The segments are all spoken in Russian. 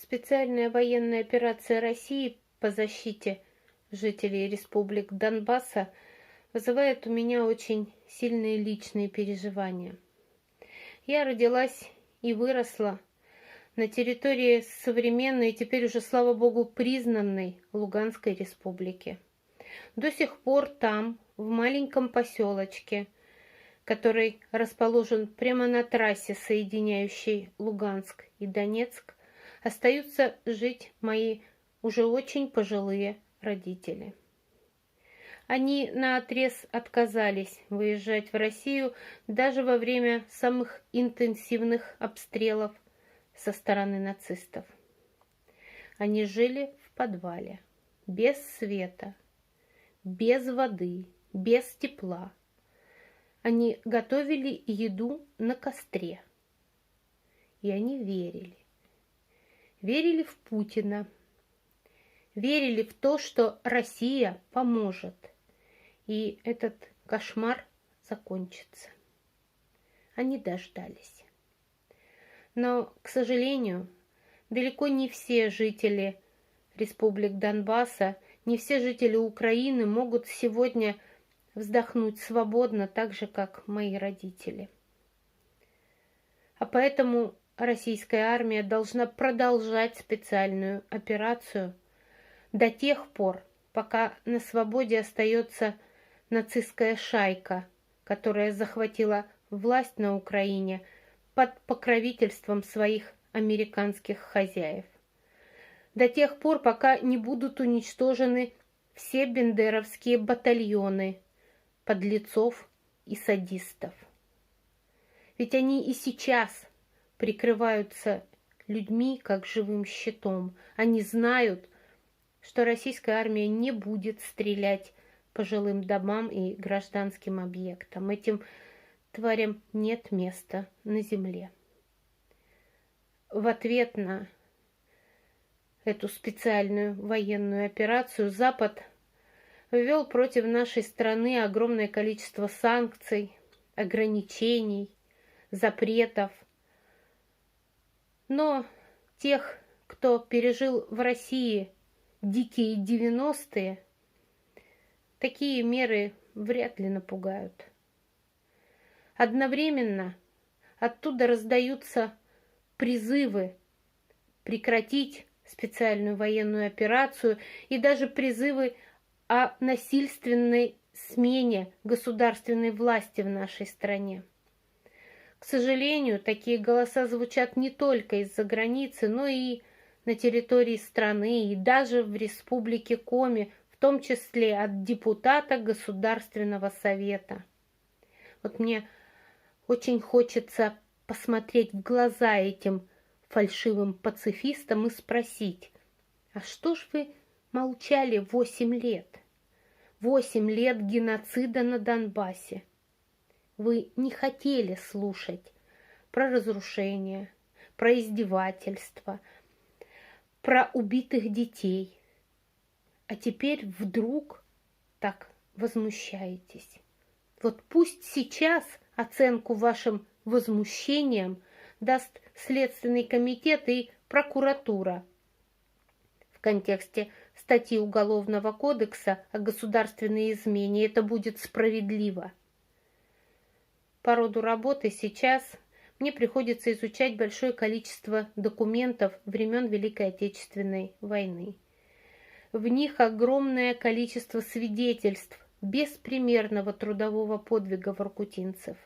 Специальная военная операция России по защите жителей республик Донбасса вызывает у меня очень сильные личные переживания. Я родилась и выросла на территории современной, теперь уже, слава богу, признанной Луганской республики. До сих пор там, в маленьком поселочке, который расположен прямо на трассе, соединяющей Луганск и Донецк, остаются жить мои уже очень пожилые родители. Они наотрез отказались выезжать в Россию даже во время самых интенсивных обстрелов со стороны нацистов. Они жили в подвале, без света, без воды, без тепла. Они готовили еду на костре. И они верили. Верили в Путина. Верили в то, что Россия поможет. И этот кошмар закончится. Они дождались. Но, к сожалению, далеко не все жители республик Донбасса, не все жители Украины могут сегодня вздохнуть свободно, так же, как мои родители. А поэтому российская армия должна продолжать специальную операцию до тех пор, пока на свободе остается нацистская шайка, которая захватила власть на Украине под покровительством своих американских хозяев. До тех пор, пока не будут уничтожены все бендеровские батальоны подлецов и садистов. Ведь они и сейчас прикрываются людьми как живым щитом. Они знают, что российская армия не будет стрелять по жилым домам и гражданским объектам. Этим тварям нет места на земле. В ответ на эту специальную военную операцию Запад ввел против нашей страны огромное количество санкций, ограничений, запретов. Но тех, кто пережил в России дикие 90-е, такие меры вряд ли напугают. Одновременно оттуда раздаются призывы прекратить специальную военную операцию и даже призывы о насильственной смене государственной власти в нашей стране. К сожалению, такие голоса звучат не только из-за границы, но и на территории страны, и даже в республике Коми, в том числе от депутата Государственного совета. Вот мне очень хочется посмотреть в глаза этим фальшивым пацифистам и спросить: а что ж вы молчали 8 лет? 8 лет геноцида на Донбассе. Вы не хотели слушать про разрушение, про издевательства, про убитых детей. А теперь вдруг так возмущаетесь. Вот пусть сейчас оценку вашим возмущениям даст Следственный комитет и прокуратура в контексте статьи Уголовного кодекса о государственной измене. Это будет справедливо. По роду работы сейчас мне приходится изучать большое количество документов времен Великой Отечественной войны. В них огромное количество свидетельств беспримерного трудового подвига воркутинцев,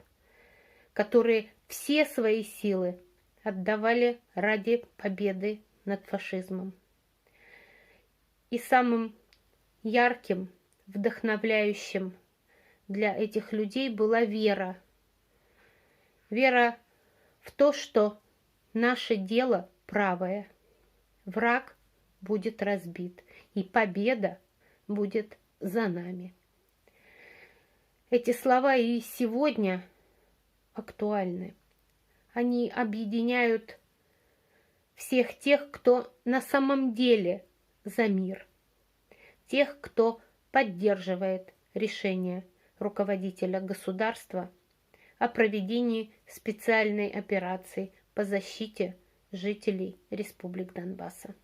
которые все свои силы отдавали ради победы над фашизмом. И самым ярким, вдохновляющим для этих людей была вера. Вера в то, что наше дело правое. Враг будет разбит, и победа будет за нами. Эти слова и сегодня актуальны. Они объединяют всех тех, кто на самом деле за мир, тех, кто поддерживает решение руководителя государства о проведении специальной операции по защите жителей республик Донбасса.